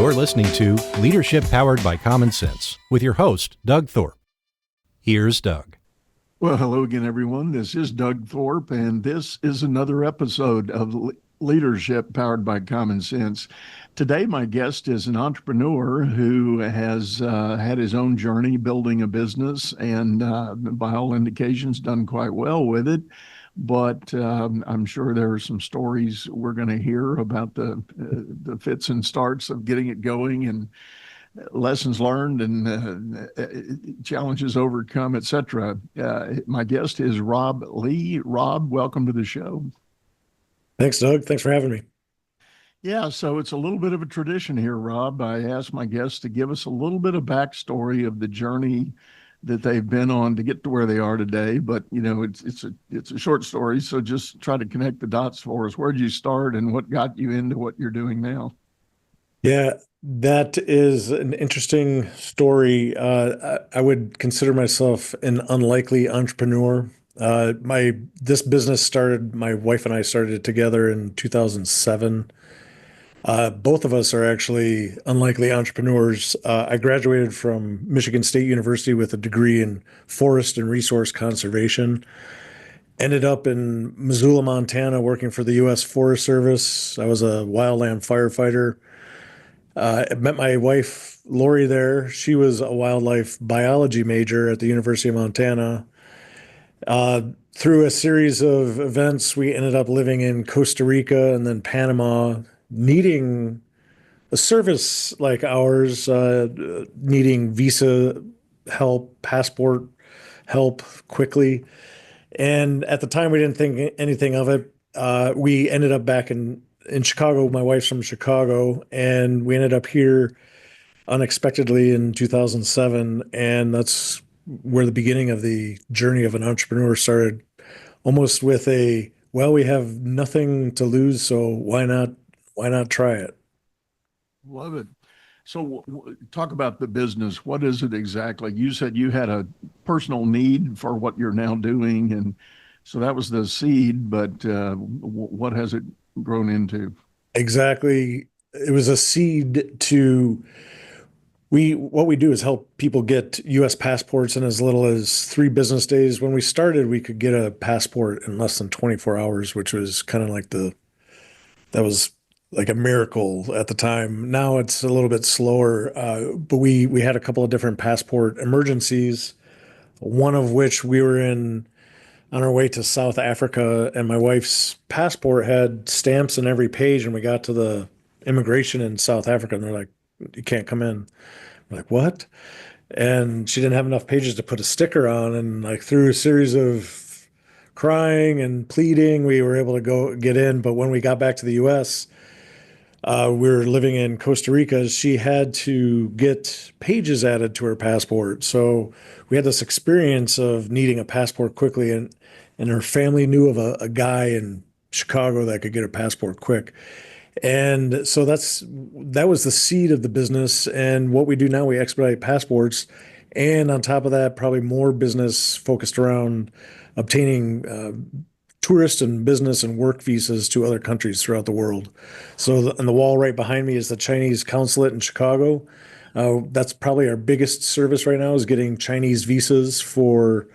You're listening to Leadership Powered by Common Sense with your host, Doug Thorpe. Here's Doug. Well, hello again, everyone. This is Doug Thorpe, and this is another episode of Leadership Powered by Common Sense. Today, my guest is an entrepreneur who has had his own journey building a business and, by all indications, done quite well with it. But I'm sure there are some stories we're going to hear about the fits and starts of getting it going and lessons learned and challenges overcome, etc. My guest is Rob Lee. Rob, welcome to the show. Thanks, Doug. Thanks for having me. Yeah, so it's a little bit of a tradition here, Rob. I asked my guests to give us a little bit of backstory of the journey that they've been on to get to where they are today. But, you know, it's a short story, so just try to connect the dots for us. Where'd you start and what got you into what you're doing now? Yeah, that is an interesting story. I would consider myself an unlikely entrepreneur. This business started, my wife and I started it together in 2007. Both of us are actually unlikely entrepreneurs. I graduated from Michigan State University with a degree in forest and resource conservation. Ended up in Missoula, Montana, working for the U.S. Forest Service. I was a wildland firefighter. I met my wife, Lori, there. She was a wildlife biology major at the University of Montana. Through a series of events, we ended up living in Costa Rica and then Panama, needing a service like ours, needing visa help, passport help quickly. And at the time, we didn't think anything of it. We ended up back in Chicago. My wife's from Chicago, and we ended up here unexpectedly in 2007. And that's where the beginning of the journey of an entrepreneur started, almost with we have nothing to lose, so why not try it? Love it. So talk about the business. What is it exactly? You said you had a personal need for what you're now doing, and so that was the seed, but what has it grown into? Exactly. It was a seed to what we do is help people get U.S. passports in as little as 3 business days. When we started, we could get a passport in less than 24 hours, which was kind of like that was like a miracle at the time. Now it's a little bit slower, but we had a couple of different passport emergencies, one of which we were on our way to South Africa, and my wife's passport had stamps in every page, and we got to the immigration in South Africa, and they're like, you can't come in. We're like, what? And she didn't have enough pages to put a sticker on, and like through a series of crying and pleading, we were able to get in. But when we got back to the U.S., we were living in Costa Rica. She had to get pages added to her passport. So we had this experience of needing a passport quickly, and her family knew of a guy in Chicago that could get a passport quick. And so that was the seed of the business. And what we do now, we expedite passports. And on top of that, probably more business focused around obtaining tourist and business and work visas to other countries throughout the world. So on the wall right behind me is the Chinese consulate in Chicago. That's probably our biggest service right now, is getting Chinese visas for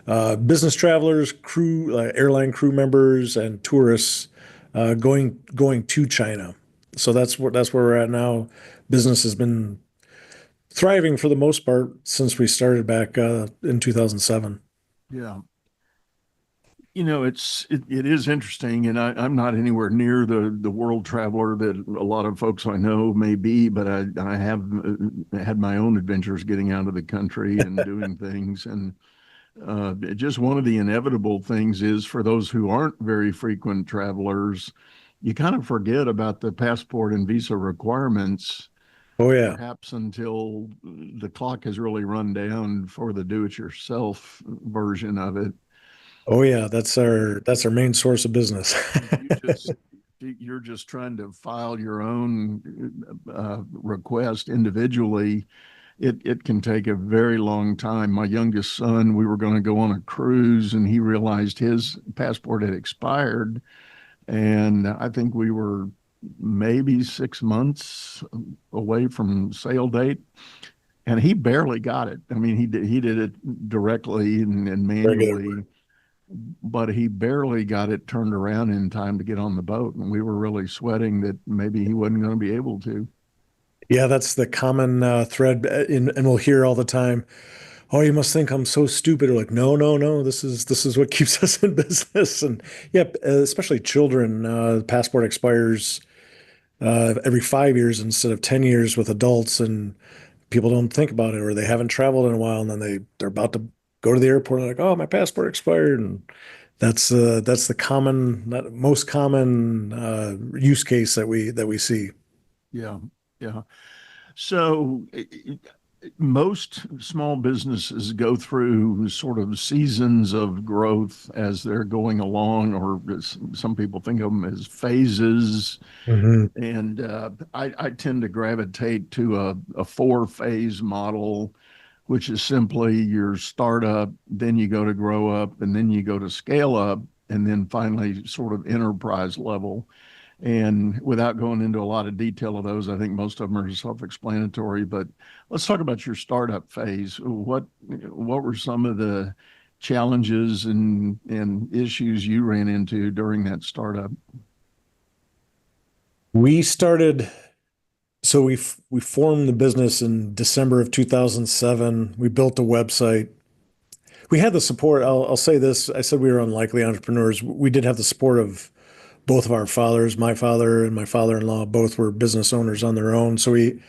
business travelers, airline crew members, and tourists going to China. So that's where we're at now. Business has been thriving for the most part since we started back in 2007. Yeah. You know, it is interesting, and I'm not anywhere near the world traveler that a lot of folks I know may be, but I have had my own adventures getting out of the country and doing things. And just one of the inevitable things is, for those who aren't very frequent travelers, you kind of forget about the passport and visa requirements. Oh yeah. Perhaps until the clock has really run down for the do-it-yourself version of it. Oh yeah, that's our main source of business. You're just trying to file your own request individually. It can take a very long time. My youngest son, we were going to go on a cruise, and he realized his passport had expired, and I think we were maybe 6 months away from sale date, and he barely got it. I mean, he did it directly and Regular. manually, but he barely got it turned around in time to get on the boat. And we were really sweating that maybe he wasn't going to be able to. Yeah, that's the common thread, and we'll hear all the time. Oh, you must think I'm so stupid. Or like, no, no, no. This is what keeps us in business. And yeah, especially children. Passport expires every 5 years instead of 10 years with adults, and people don't think about it, or they haven't traveled in a while, and then they're about to go to the airport. Like, oh, my passport expired, and that's the most common use case that we see. Yeah, yeah. So most small businesses go through sort of seasons of growth as they're going along, or some people think of them as phases. Hmm. And I tend to gravitate to a four-phase model, which is simply your startup, then you go to grow up, and then you go to scale up, and then finally sort of enterprise level. And without going into a lot of detail of those, I think most of them are self-explanatory. But let's talk about your startup phase. What were some of the challenges and issues you ran into during that startup? We started, so we formed the business in December of 2007. We built a website. We had the support. I'll say this. I said we were unlikely entrepreneurs. We did have the support of both of our fathers. My father and my father-in-law both were business owners on their own. So we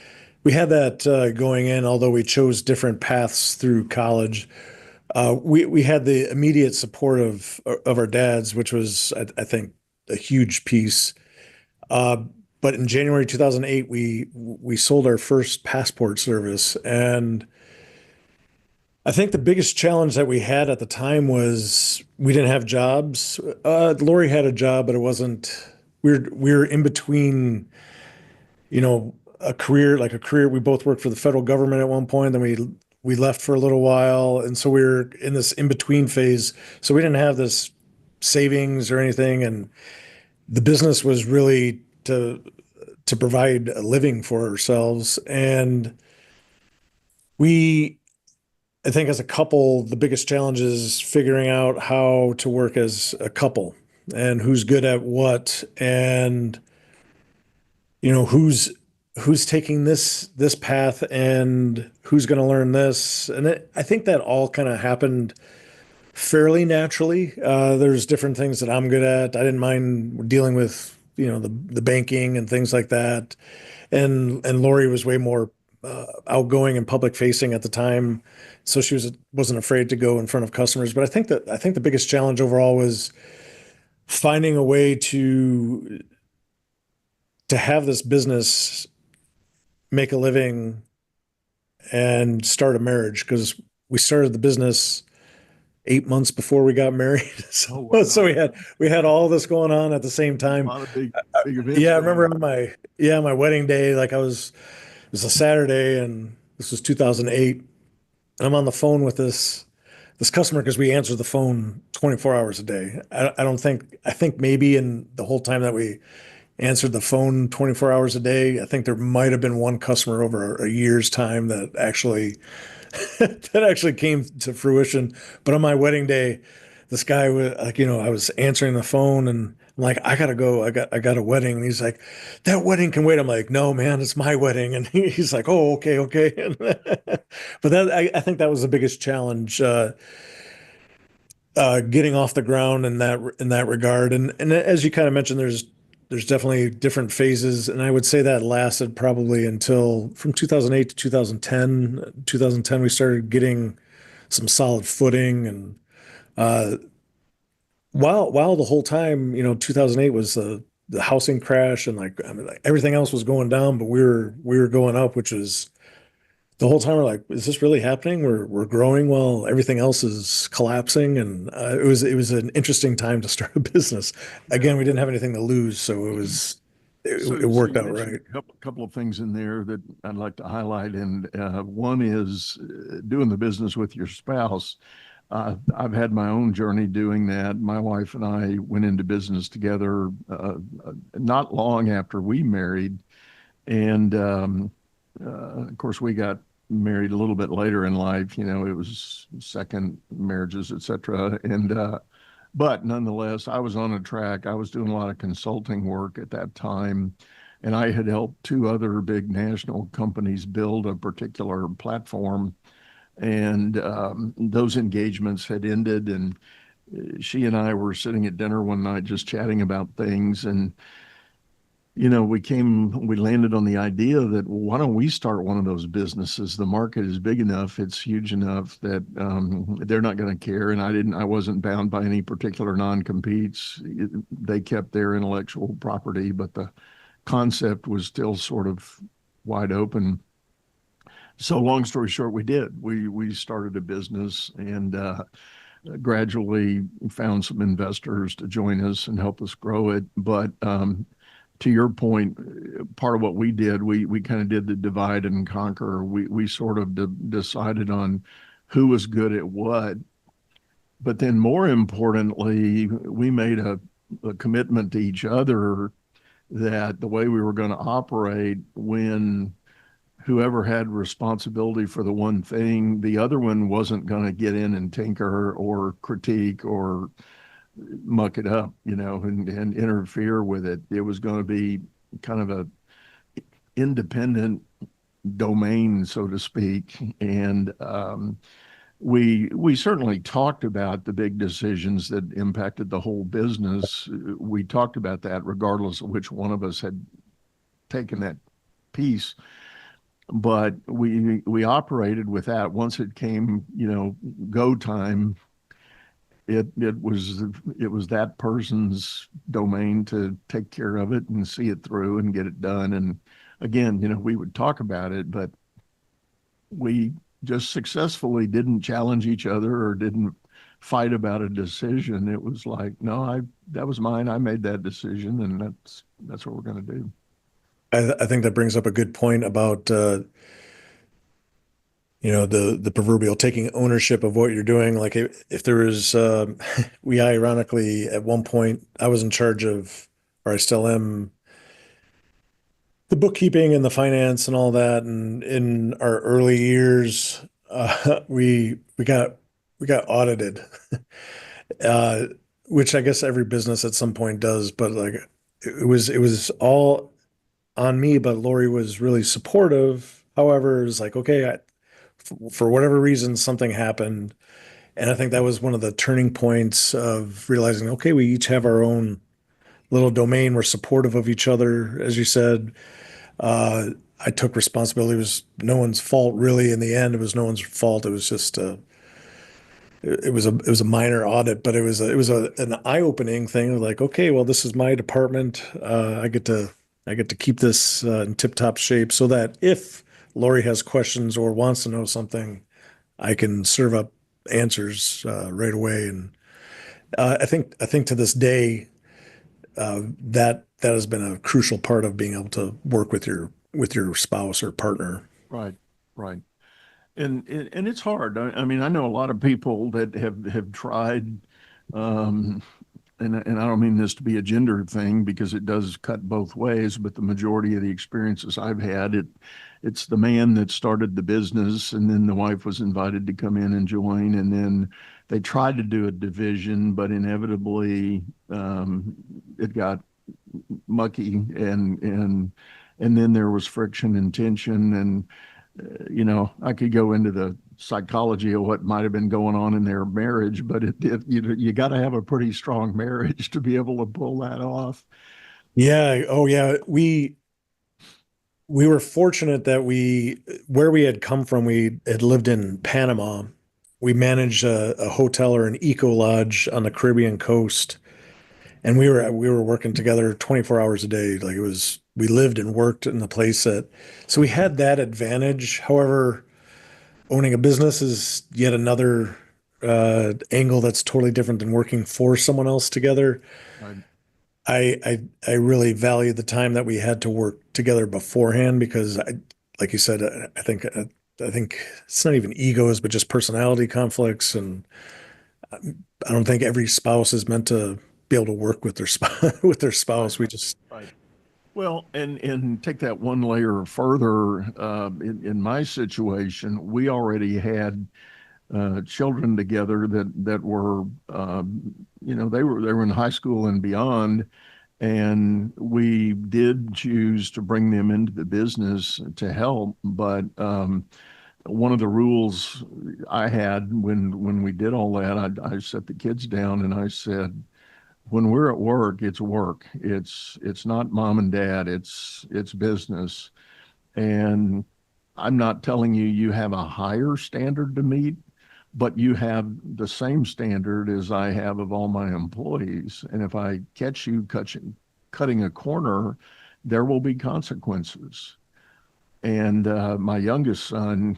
had that going in, although we chose different paths through college. We had the immediate support of our dads, which was, I think, a huge piece. Uh, but in January 2008, we sold our first passport service, and I think the biggest challenge that we had at the time was we didn't have jobs. Lori had a job, but it wasn't. We were in between, a career, like a career. We both worked for the federal government at one point. Then we left for a little while, and so we were in this in between phase. So we didn't have this savings or anything, and the business was really to provide a living for ourselves. And we, I think, as a couple, the biggest challenge is figuring out how to work as a couple and who's good at what, and who's taking this path and who's going to learn this. And I think that all kind of happened fairly naturally. There's different things that I'm good at. I didn't mind dealing with the banking and things like that, and Lori was way more outgoing and public facing at the time, so wasn't afraid to go in front of customers. But I think the biggest challenge overall was finding a way to have this business make a living and start a marriage, because we started the business 8 months before we got married. Oh, So, wow. so we had all this going on at the same A time. lot of big events Yeah, I going remember on. on my wedding day, like it was a Saturday, and this was 2008. And I'm on the phone with this customer because we answer the phone 24 hours a day. I think maybe in the whole time that we answered the phone 24 hours a day, I think there might have been one customer over a year's time that actually that actually came to fruition. But on my wedding day, this guy was like, I was answering the phone, and I'm like, I gotta go. I got a wedding. And he's like, that wedding can wait. I'm like, no, man, it's my wedding. And he's like, oh, okay, okay. But I think that was the biggest challenge, getting off the ground in that regard. And as you kind of mentioned, there's definitely different phases, and I would say that lasted probably until from 2008 to 2010. 2010, we started getting some solid footing, and uh, while the whole time, 2008 was the housing crash, and like, I mean, like, everything else was going down, but we were going up, which was the whole time we're like, is this really happening? We're growing while everything else is collapsing, and it was an interesting time to start a business. Yeah. Again, we didn't have anything to lose, so it So worked you out mentioned right. a couple of things in there that I'd like to highlight, and one is doing the business with your spouse. I've had my own journey doing that. My wife and I went into business together not long after we married. And of course, we got married a little bit later in life. It was second marriages, et cetera. But nonetheless, I was on a track. I was doing a lot of consulting work at that time. And I had helped two other big national companies build a particular platform. And those engagements had ended. And she and I were sitting at dinner one night just chatting about things. And we landed on the idea that, well, why don't we start one of those businesses? The market is big enough, it's huge enough that they're not going to care. And I wasn't bound by any particular non-competes. They kept their intellectual property, but the concept was still sort of wide open. So long story short, we did. We started a business and gradually found some investors to join us and help us grow it. But to your point, part of what we did, we kind of did the divide and conquer. We sort of decided on who was good at what. But then more importantly, we made a commitment to each other that the way we were going to operate, when whoever had responsibility for the one thing, the other one wasn't going to get in and tinker or critique or muck it up, and interfere with it. It was going to be kind of a independent domain, so to speak. And we certainly talked about the big decisions that impacted the whole business. We talked about that regardless of which one of us had taken that piece. But we operated with that. Once it came, go time, it was that person's domain to take care of it and see it through and get it done. And again, we would talk about it, but we just successfully didn't challenge each other or didn't fight about a decision. It was like, no, that was mine. I made that decision, and that's what we're going to do. I think that brings up a good point about the proverbial taking ownership of what you're doing. Like if there was, we ironically at one point I was in charge of, or I still am, the bookkeeping and the finance and all that. And in our early years, we got audited, uh, which I guess every business at some point does. But like it was all on me. But Lori was really supportive. However, it was like, okay, for whatever reason, something happened. And I think that was one of the turning points of realizing, okay, we each have our own little domain. We're supportive of each other, as you said. I took responsibility. It was no one's fault, really. In the end, it was no one's fault. It was just it was a minor audit, but it was an eye-opening thing of like, okay, well, this is my department. I get to keep this in tip-top shape so that if Lori has questions or wants to know something, I can serve up answers right away. And I think to this day, that has been a crucial part of being able to work with your spouse or partner. Right, right. And it's hard. I mean, I know a lot of people that have tried, um, and I don't mean this to be a gender thing because it does cut both ways, but the majority of the experiences I've had, it's the man that started the business, and then the wife was invited to come in and join, and then they tried to do a division, but inevitably it got mucky, and then there was friction and tension, and I could go into the psychology of what might have been going on in their marriage, but you got to have a pretty strong marriage to be able to pull that off. Yeah. Oh, yeah. We were fortunate that where we had come from, we had lived in Panama. We managed a hotel or an eco lodge on the Caribbean coast, and we were working together 24 hours a day. Like we lived and worked in the place so we had that advantage. However, owning a business is yet another angle that's totally different than working for someone else together. Right. I really value the time that we had to work together beforehand because like you said, I think I think it's not even egos, but just personality conflicts. And I don't think every spouse is meant to be able to work with their spouse. With their spouse, Right. we just Right. Well, and take that one layer further. In my situation, we already had children together that were, they were in high school and beyond, and we did choose to bring them into the business to help. But one of the rules I had when we did all that, I set the kids down and I said, when we're at work, it's work. It's not mom and dad. It's business. And I'm not telling you you have a higher standard to meet, but you have the same standard as I have of all my employees. And if I catch you cutting a corner, there will be consequences. And my youngest son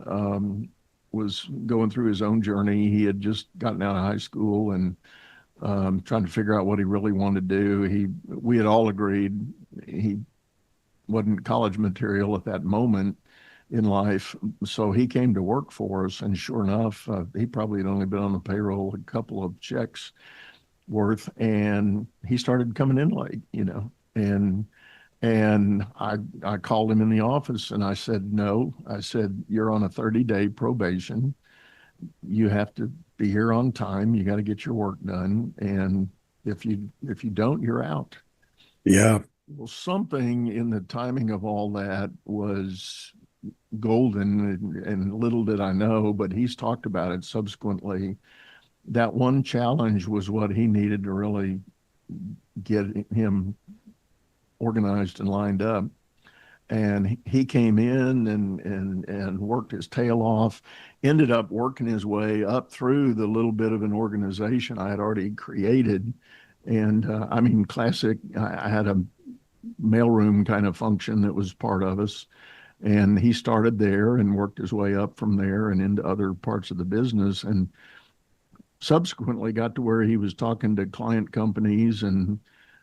um, was going through his own journey. He had just gotten out of high school and trying to figure out what he really wanted to do. We had all agreed he wasn't college material at that moment in life. So he came to work for us. And sure enough, he probably had only been on the payroll a couple of checks worth. And he started coming in late, and I called him in the office and I said, no, I said, you're on a 30-day probation. You have to be here on time. You got to get your work done. And if you don't, you're out. yeah. Well, something in the timing of all that was golden, and little did I know, but he's talked about it subsequently. That one challenge was what he needed to really get him organized and lined up. And he came in and worked his tail off, ended up working his way up through the little bit of an organization I had already created. And I mean, classic, I had a mailroom kind of function that was part of us. And he started there and worked his way up from there and into other parts of the business. And subsequently got to where he was talking to client companies. And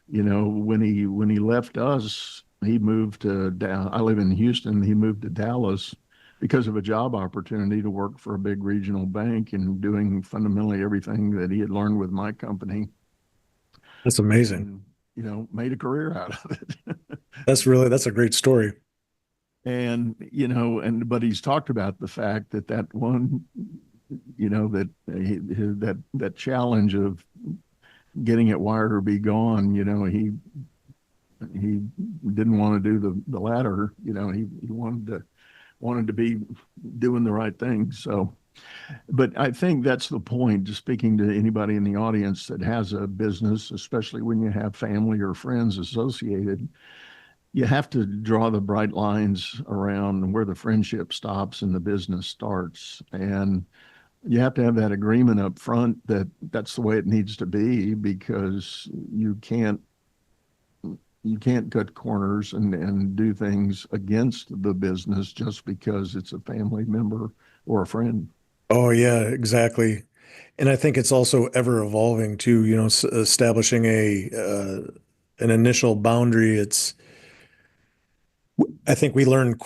when he left us, he moved to I live in Houston. He moved to Dallas because of a job opportunity to work for a big regional bank and doing fundamentally everything that he had learned with my company, That's amazing. and made a career out of it. That's a great story. And but he's talked about the fact that one, that challenge of getting it wired or be gone. He didn't want to do the latter. He wanted to be doing the right thing. So, but I think that's the point. Just speaking to anybody in the audience that has a business, especially when you have family or friends associated, you have to draw the bright lines around where the friendship stops and the business starts. And you have to have that agreement up front that that's the way it needs to be, because you can't cut corners and do things against the business just because it's a family member or a friend. Oh yeah, exactly. And I think it's also ever evolving too, establishing an initial boundary. I think we learn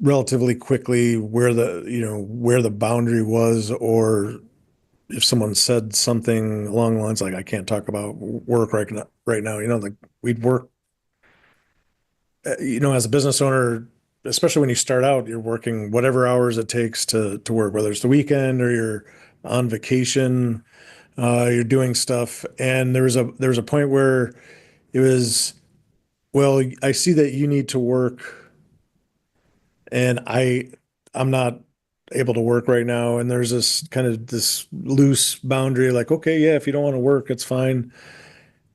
relatively quickly where the boundary was, or if someone said something along the lines like, I can't talk about work right now, like we'd work, as a business owner, especially when you start out, you're working whatever hours it takes to work, whether it's the weekend or you're on vacation, you're doing stuff. And there was a point where it was, well, I see that you need to work and I'm not able to work right now. And there's this loose boundary, like, okay, yeah, if you don't want to work, it's fine.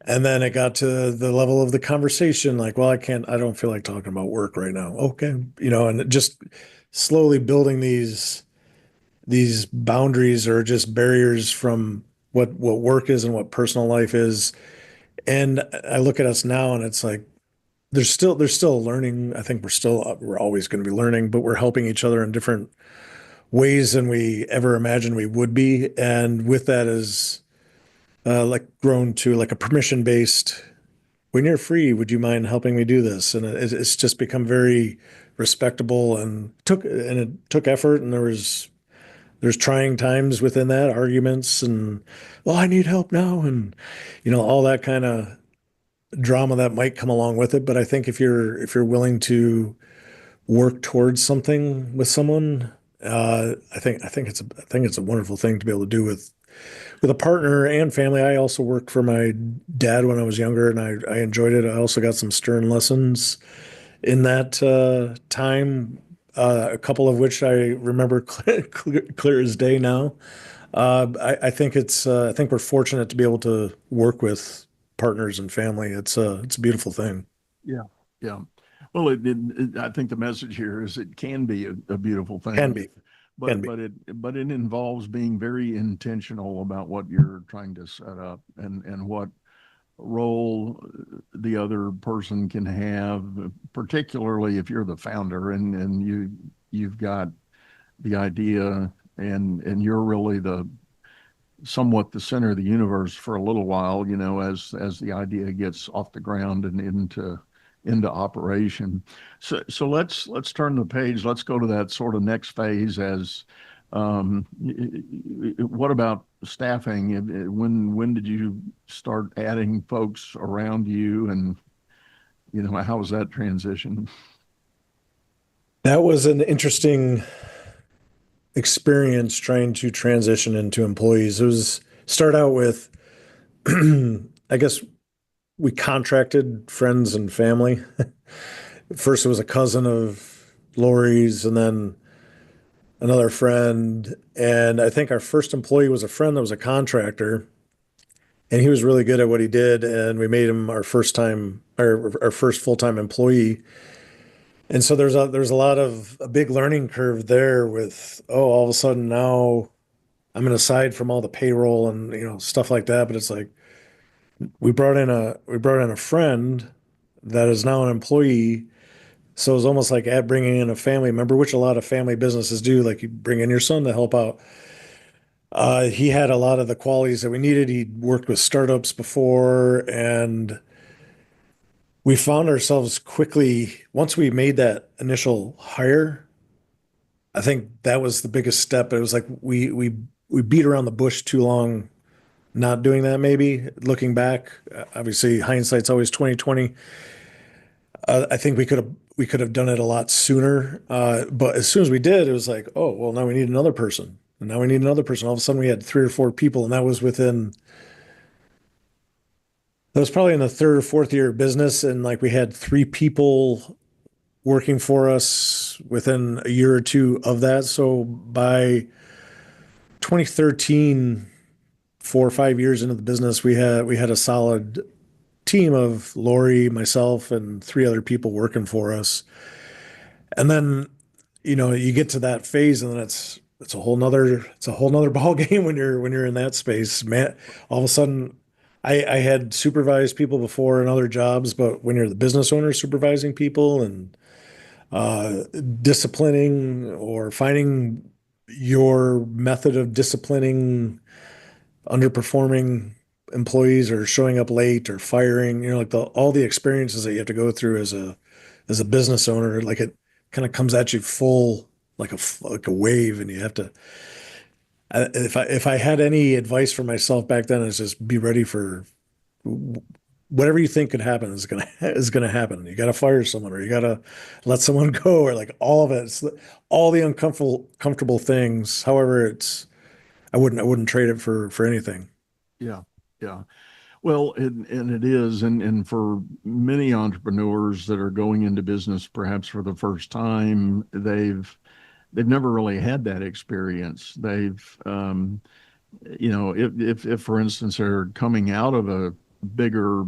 And then it got to the level of the conversation, like, well, I don't feel like talking about work right now. Okay. And just slowly building these boundaries, or just barriers from what work is and what personal life is. And I look at us now and it's like, there's still learning. I think we're always going to be learning, but we're helping each other in different ways than we ever imagined we would be. And with that is like grown to like a permission based when you're free, would you mind helping me do this? And it's just become very respectable, and it took effort, and there's trying times within that, arguments, and well, I need help now, and all that kind of drama that might come along with it. But I think if you're willing to work towards something with someone, I think it's a wonderful thing to be able to do with a partner and family. I also worked for my dad when I was younger, and I enjoyed it. I also got some stern lessons in that time, a couple of which I remember clear as day now. I think we're fortunate to be able to work with partners and family. It's a beautiful thing. Yeah, yeah. Well, I think the message here is it can be a beautiful Can thing, be, can but be. it involves being very intentional about what you're trying to set up and what role the other person can have, particularly if you're the founder and you've got the idea and you're really the somewhat the center of the universe for a little while, as the idea gets off the ground and into operation. So let's turn the page. Let's go to that sort of next phase as what about staffing? When did you start adding folks around you, and how was that transition? That was an interesting experience trying to transition into employees. It was start out with, I guess we contracted friends and family. First, it was a cousin of Lori's, and then another friend. And I think our first employee was a friend that was a contractor, and he was really good at what he did. And we made him our first full-time employee. And so there's a lot of a big learning curve there with, oh, all of a sudden now I'm an aside from all the payroll and stuff like that. But it's like we brought in a friend that is now an employee. So it's almost like at bringing in a family member, which a lot of family businesses do. Like you bring in your son to help out. He had a lot of the qualities that we needed. He'd worked with startups before, and we found ourselves quickly, once we made that initial hire, I think that was the biggest step. It was like we beat around the bush too long not doing that, maybe looking back. Obviously hindsight's always 2020. I think we could have done it a lot sooner. But as soon as we did, it was like, oh, well, now we need another person. And now we need another person. All of a sudden we had three or four people, and that was probably in the third or fourth year of business. And like we had three people working for us within a year or two of that. So by 2013, 4 or 5 years into the business, we had a solid team of Lori, myself, and three other people working for us. And then, you get to that phase, and then it's a whole nother ball game when you're in that space. Man, all of a sudden, I had supervised people before in other jobs, but when you're the business owner supervising people and disciplining or finding your method of disciplining underperforming employees or showing up late or firing, like all the experiences that you have to go through as a business owner, like it kind of comes at you full like a wave, and you have to. If I had any advice for myself back then, is just be ready for whatever you think could happen is gonna happen. You got to fire someone, or you got to let someone go, or like all of it. It's all the uncomfortable comfortable things. However, I wouldn't trade it for anything. Yeah, yeah. Well, and it is, and for many entrepreneurs that are going into business perhaps for the first time, they've never really had that experience. If for instance they're coming out of a bigger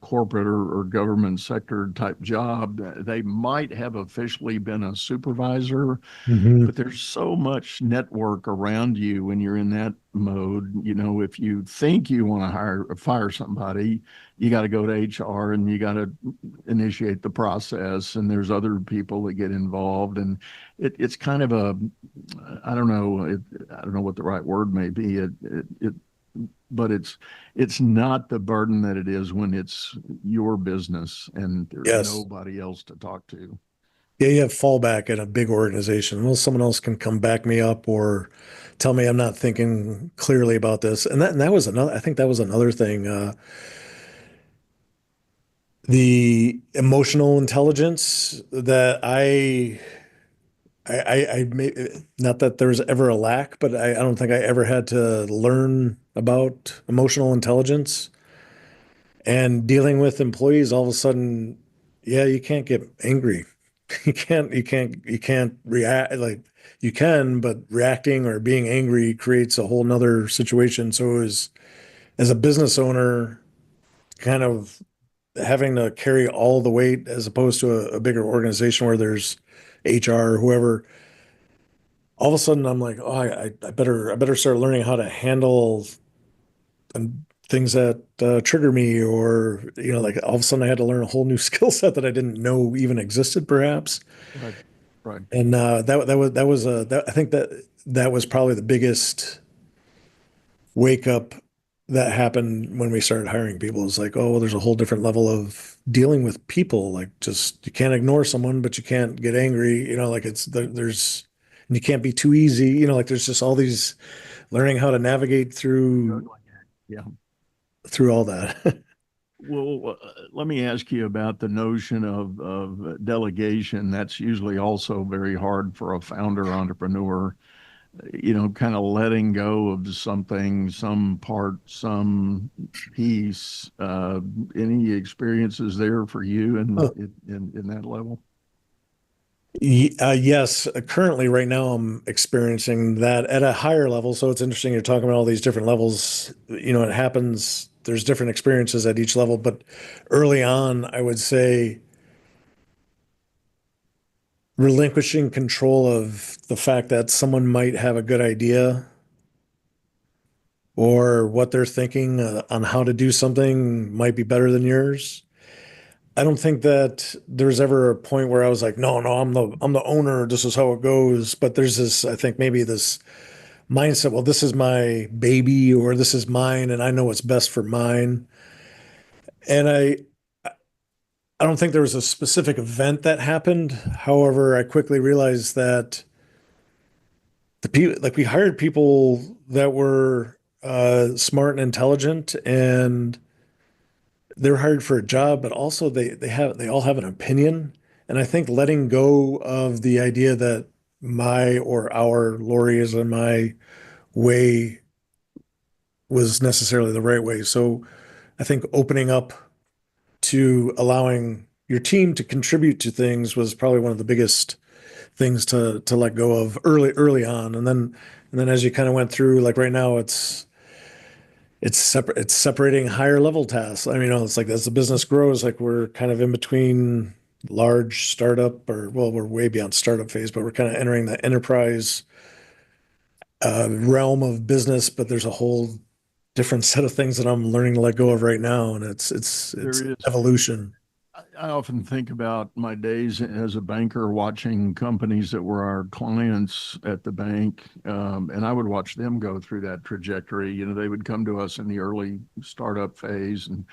corporate or government sector type job, they might have officially been a supervisor, Hmm. but there's so much network around you when you're in that mode. If you think you want to hire or fire somebody, you got to go to HR and you got to initiate the process, and there's other people that get involved, and it's kind of a, I don't know what the right word may be. but it's not the burden that it is when it's your business and there's Yes. nobody else to talk to. Yeah, you have fallback in a big organization. Well, someone else can come back me up or tell me I'm not thinking clearly about this. And that was another, I think that was another thing. The emotional intelligence that I may, not that there's ever a lack, but I don't think I ever had to learn about emotional intelligence and dealing with employees. All of a sudden, yeah, you can't get angry. You can't react like you can, but reacting or being angry creates a whole nother situation. So as a business owner, kind of having to carry all the weight as opposed to a bigger organization where there's HR or whoever, all of a sudden I'm like, oh, I better start learning how to handle things that trigger me, or like all of a sudden I had to learn a whole new skill set that I didn't know even existed, perhaps. Right. Right. And I think that was probably the biggest wake up that happened when we started hiring people. It's like, oh, well, there's a whole different level of dealing with people. Like, just you can't ignore someone, but you can't get angry. Like there's and you can't be too easy. Like there's just all these learning how to navigate Yeah. through all that. Well, let me ask you about the notion of delegation. That's usually also very hard for a founder entrepreneur, kind of letting go of something, some part, some piece. Any experiences there for you in that level? Yes, currently, right now, I'm experiencing that at a higher level. So it's interesting you're talking about all these different levels. It happens, there's different experiences at each level. But early on, I would say relinquishing control of the fact that someone might have a good idea or what they're thinking on how to do something might be better than yours. I don't think that there's ever a point where I was like, no, no, I'm the owner. This is how it goes. But there's this, I think maybe this mindset. Well, this is my baby, or this is mine, and I know what's best for mine. And I don't think there was a specific event that happened. However, I quickly realized that the people, like, we hired people that were smart and intelligent, and they're hired for a job, but also they all have an opinion. And I think letting go of the idea that my or our Lori is in my way was necessarily the right way. So I think opening up to allowing your team to contribute to things was probably one of the biggest things to let go of early on. And then as you kind of went through, like right now, it's separating higher level tasks. I mean, it's like as the business grows, like we're kind of in between large startup, or well, we're way beyond startup phase, but we're kind of entering the enterprise realm of business. But there's a whole different set of things that I'm learning to let go of right now, and it's There is. evolution. I often think about my days as a banker watching companies that were our clients at the bank, and I would watch them go through that trajectory. They would come to us in the early startup phase and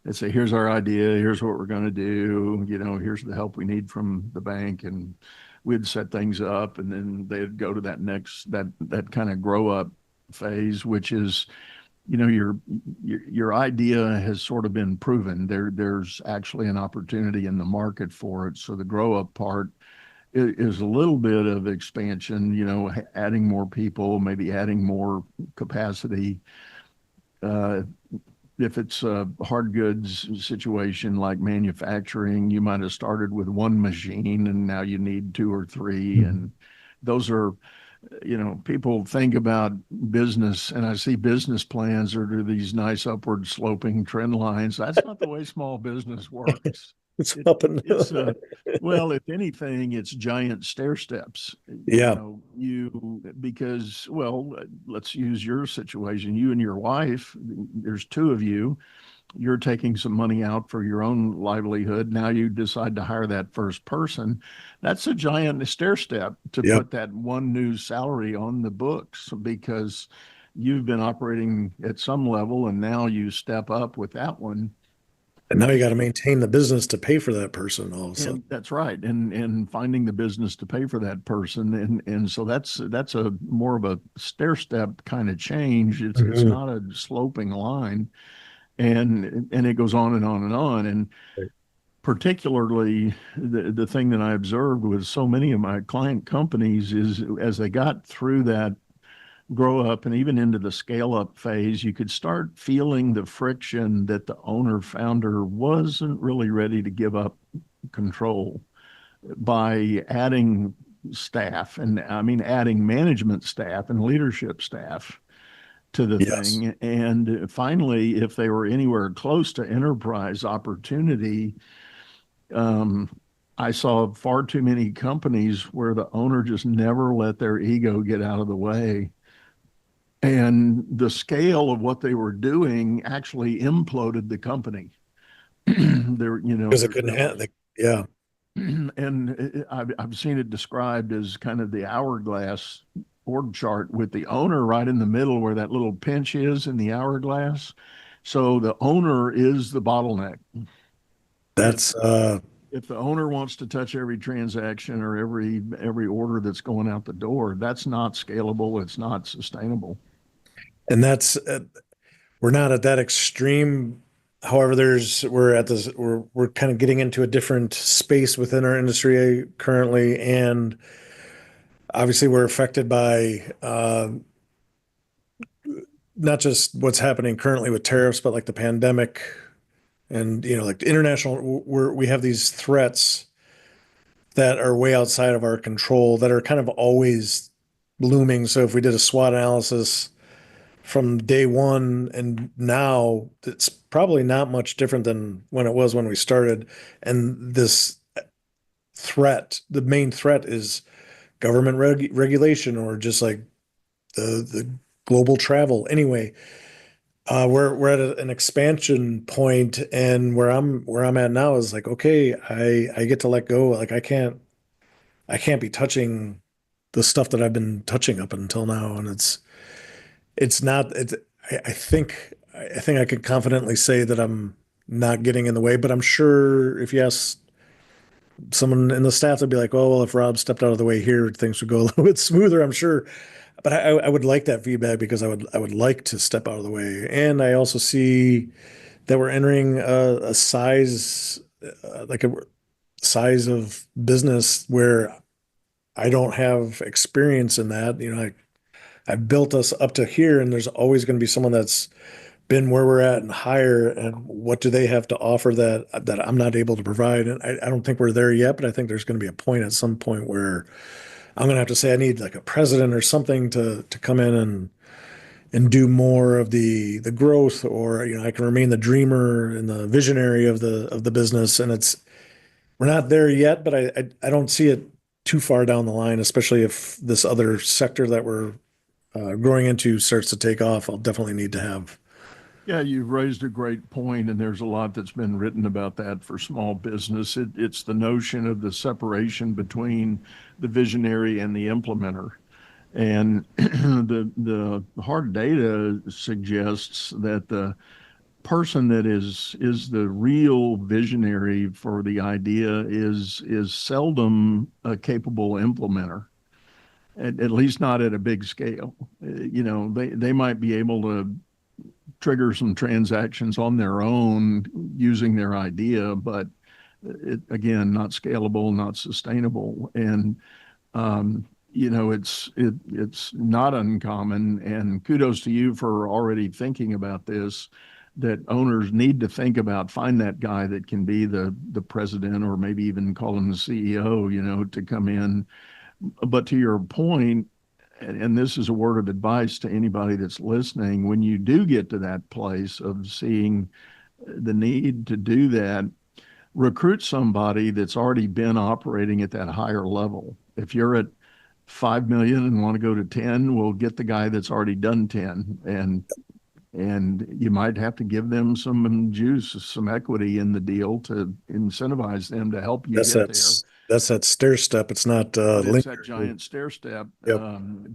they'd say, here's our idea, here's what we're going to do, here's the help we need from the bank. And we'd set things up, and then they'd go to that kind of grow up phase, which is your idea has sort of been proven. There's actually an opportunity in the market for it. So the grow up part is a little bit of expansion, adding more people, maybe adding more capacity. Uh, if it's a hard goods situation like manufacturing, you might have started with one machine and now you need two or three. Mhm. And those are, people think about business, and I see business plans are to these nice upward sloping trend lines. That's not the way small business works. It's It, up and it's well, if anything, it's giant stair steps. yeah, Because, well, let's use your situation. You and your wife, there's two of you. You're taking some money out for your own livelihood. Now you decide to hire that first person. That's a giant stair step to yep, put that one new salary on the books, because you've been operating at some level and now you step up with that one. And now you got to maintain the business to pay for that person all of a sudden. And that's right. And finding the business to pay for that person. And so that's a more of a stair step kind of change. It's Mhm. not a sloping line. And it goes on and on and on. And Right. particularly the thing that I observed with so many of my client companies is as they got through that grow up and even into the scale up phase, you could start feeling the friction that the owner founder wasn't really ready to give up control by adding staff, and I mean adding management staff and leadership staff to the Yes. thing. And finally, if they were anywhere close to enterprise opportunity, um, I saw far too many companies where the owner just never let their ego get out of the way. And the scale of what they were doing actually imploded the company. there, you know, Because it there, couldn't there have, was, yeah, and I've seen it described as kind of the hourglass org chart with the owner right in the middle where that little pinch is in the hourglass. So the owner is the bottleneck. If that's, if the owner wants to touch every transaction or every order that's going out the door, that's not scalable. It's not sustainable. and that's, we're not at that extreme. However, we're kind of getting into a different space within our industry currently. And obviously we're affected by, not just what's happening currently with tariffs, but like the pandemic and, like the international, we have these threats that are way outside of our control that are kind of always looming. So if we did a SWOT analysis from day one and now, it's probably not much different than when it was when we started. And this threat, the main threat is government regulation or just like the global travel. Anyway, we're at an expansion point, and where I'm at now is like, okay, I get to let go. Like I can't be touching the stuff that I've been touching up until now, and it's not. I think I could confidently say that I'm not getting in the way, but I'm sure if you ask someone in the staff, they'd be like, "Oh, well, if Rob stepped out of the way here, things would go a little bit smoother." I'm sure, but I would like that feedback because I would like to step out of the way, and I also see that we're entering a size like a size of business where I don't have experience in that. I've built us up to here, and there's always going to be someone that's been where we're at and higher. And what do they have to offer that I'm not able to provide? And I don't think we're there yet, but I think there's going to be a point at some point where I'm going to have to say I need like a president or something to come in and do more of the growth, or I can remain the dreamer and the visionary of the business. And we're not there yet, but I don't see it too far down the line, especially if this other sector that we're growing into starts to take off. I'll definitely need to have. Yeah, you've raised a great point, and there's a lot that's been written about that for small business. It's the notion of the separation between the visionary and the implementer. And the hard data suggests that the person that is the real visionary for the idea is seldom a capable implementer. At least not at a big scale. They might be able to trigger some transactions on their own using their idea, but again, not scalable, not sustainable. And it's not uncommon. And kudos to you for already thinking about this. That owners need to think about find that guy that can be the president or maybe even call him the CEO, to come in. But to your point, and this is a word of advice to anybody that's listening, when you do get to that place of seeing the need to do that, recruit somebody that's already been operating at that higher level. If you're at 5 million and want to go to 10, we'll get the guy that's already done 10. And you might have to give them some juice, some equity in the deal to incentivize them to help you That's get there. that's that stair step. It's not But it's that linear. giant stair step. Yep.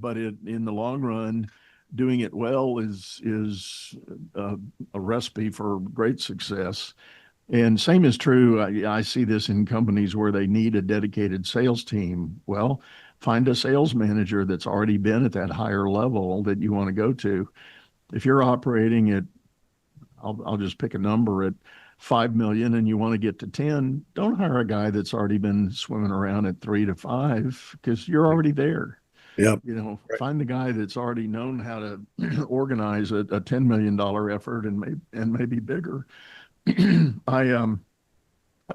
But in the long run, doing it well is a recipe for great success. And same is true. I see this in companies where they need a dedicated sales team. Well, find a sales manager that's already been at that higher level that you want to go to. If you're operating at, I'll just pick a number at 5 million and you want to get to 10, don't hire a guy that's already been swimming around at 3 to 5 because you're already there. Yep. Right. Find the guy that's already known how to organize a $10 million effort and maybe bigger. I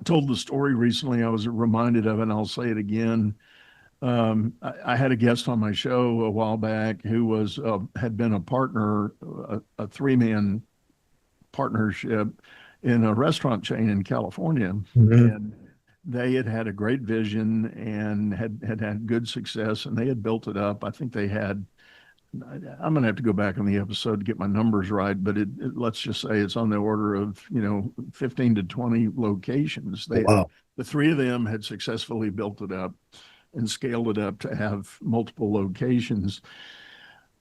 told the story recently. I was reminded of it, and I'll say it again. I had a guest on my show a while back who had been a partner, a three-man partnership in a restaurant chain in California, and they had a great vision and had good success, and they had built it up. I think they had. I'm going to have to go back on the episode to get my numbers right, but let's just say it's on the order of 15 to 20 locations. The three of them had successfully built it up and scaled it up to have multiple locations.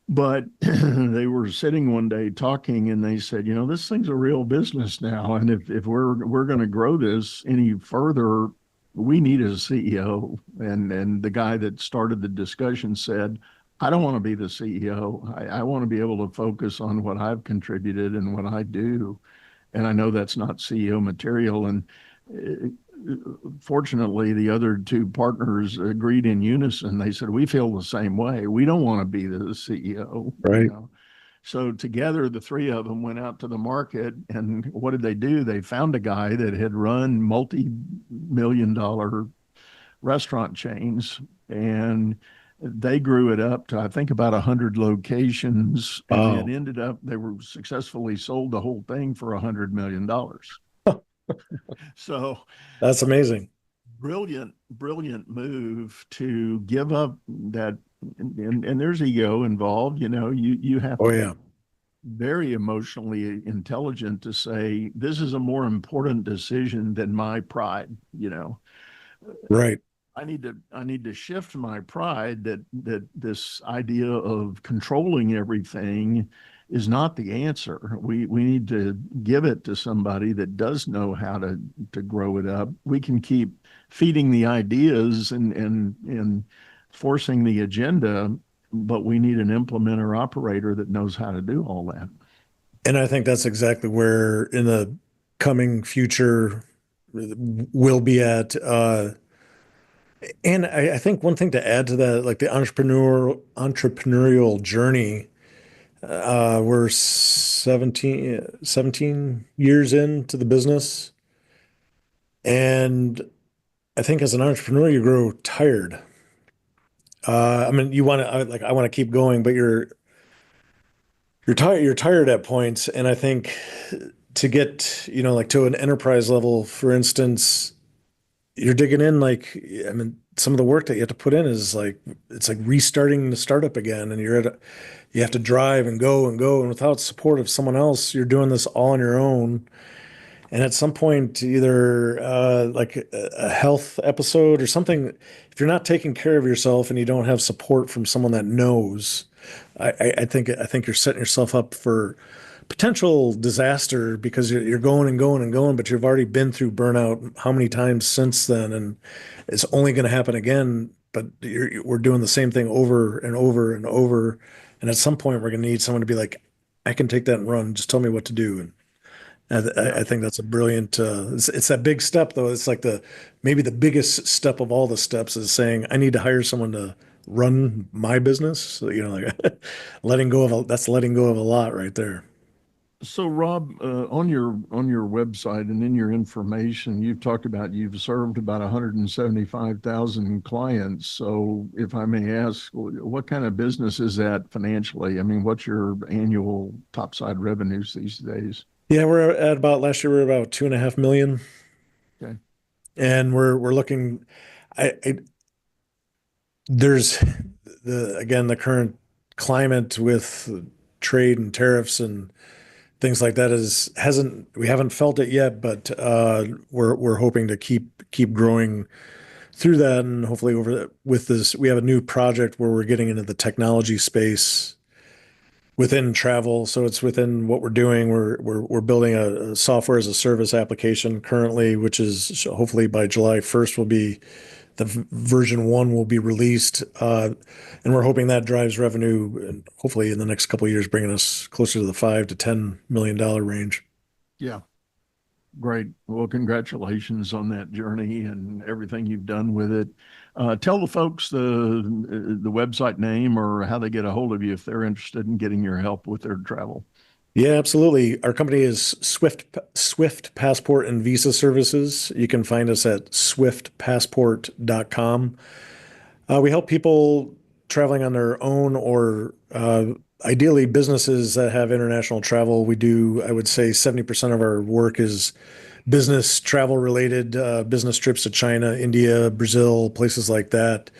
But they were sitting one day talking, and they said, this thing's a real business now, and if we're going to grow this any further, we need a CEO. And the guy that started the discussion said, I don't want to be the CEO. I want to be able to focus on what I've contributed and what I do. And I know that's not CEO material. And fortunately, the other two partners agreed in unison. They said, we feel the same way. We don't want to be the CEO. Right. So together, the three of them went out to the market. And what did they do? They found a guy that had run multi-million-dollar restaurant chains, and they grew it up to, I think, about 100 locations, and ended up, they were successfully sold the whole thing for $100 million. So that's amazing. Brilliant move to give up that. And there's ego involved. You have to be very emotionally intelligent to say, this is a more important decision than my pride, Right. I need to shift my pride that this idea of controlling everything is not the answer. We need to give it to somebody that does know how to grow it up. We can keep feeding the ideas and forcing the agenda, but we need an implementer operator that knows how to do all that. And I think that's exactly where in the coming future we'll be at. And I think one thing to add to that, like the entrepreneurial journey, we're 17 years into the business. And I think as an entrepreneur, you grow tired. I mean, I want to keep going, but you're tired at points. And I think to get, to an enterprise level, for instance, you're digging in, some of the work that you have to put in is it's like restarting the startup again, and you have to drive and go, and without support of someone else, you're doing this all on your own. And at some point, either like a health episode or something, if you're not taking care of yourself and you don't have support from someone that knows, I think you're setting yourself up for potential disaster, because you're going and going and going, but you've already been through burnout how many times since then, and it's only going to happen again. But we're doing the same thing over and over and over, and at some point we're going to need someone to be like, I can take that and run. Just tell me what to do. And I think that's a brilliant. It's that big step, though. It's like maybe the biggest step of all the steps is saying, I need to hire someone to run my business. So, letting go of that's letting go of a lot right there. So, Rob, on your website and in your information, you've talked about you've served about 175,000 clients. So, if I may ask, what kind of business is that financially? I mean, what's your annual topside revenues these days? Yeah, we're at about, last year we were about 2.5 million. Okay. And we're looking. There's the current climate with trade and tariffs and things like that we haven't felt it yet, but we're hoping to keep growing through that, and hopefully with this, we have a new project where we're getting into the technology space, within travel. So it's within what we're doing. We're building a software as a service application currently, which is hopefully by July 1st will be version 1 will be released. And we're hoping that drives revenue and hopefully in the next couple of years, bringing us closer to the $5 to $10 million range. Yeah. Great. Well, congratulations on that journey and everything you've done with it. Tell the folks the website name or how they get a hold of you if they're interested in getting your help with their travel. Yeah, absolutely. Our company is Swift Passport and Visa Services. You can find us at swiftpassport.com. We help people traveling on their own or ideally businesses that have international travel. We do, I would say 70% of our work is business travel related, business trips to China, India, Brazil, places like that.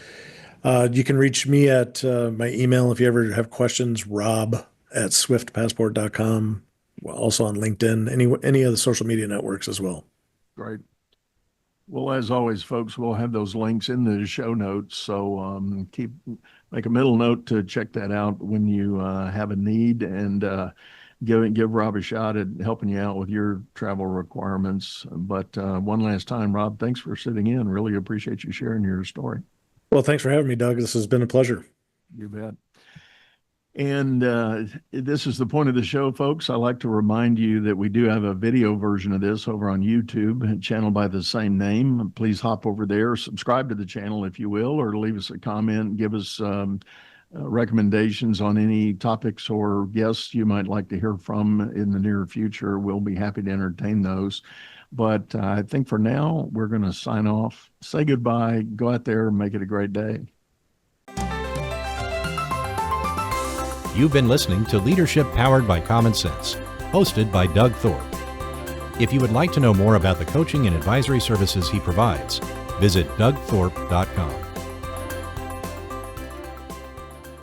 You can reach me at my email if you ever have questions, rob@swiftpassport.com. Also on LinkedIn, any of the social media networks as well. Great. Well, as always, folks, we'll have those links in the show notes. So make a mental note to check that out when you have a need and give Rob a shot at helping you out with your travel requirements. But one last time, Rob, thanks for sitting in. Really appreciate you sharing your story. Well, thanks for having me, Doug. This has been a pleasure. You bet. And this is the point of the show, folks. I like to remind you that we do have a video version of this over on YouTube, channel by the same name. Please hop over there, subscribe to the channel if you will, or leave us a comment, give us recommendations on any topics or guests you might like to hear from in the near future. We'll be happy to entertain those. But I think for now, we're going to sign off, say goodbye, go out there and make it a great day. You've been listening to Leadership Powered by Common Sense, hosted by Doug Thorpe. If you would like to know more about the coaching and advisory services he provides, visit dougthorpe.com.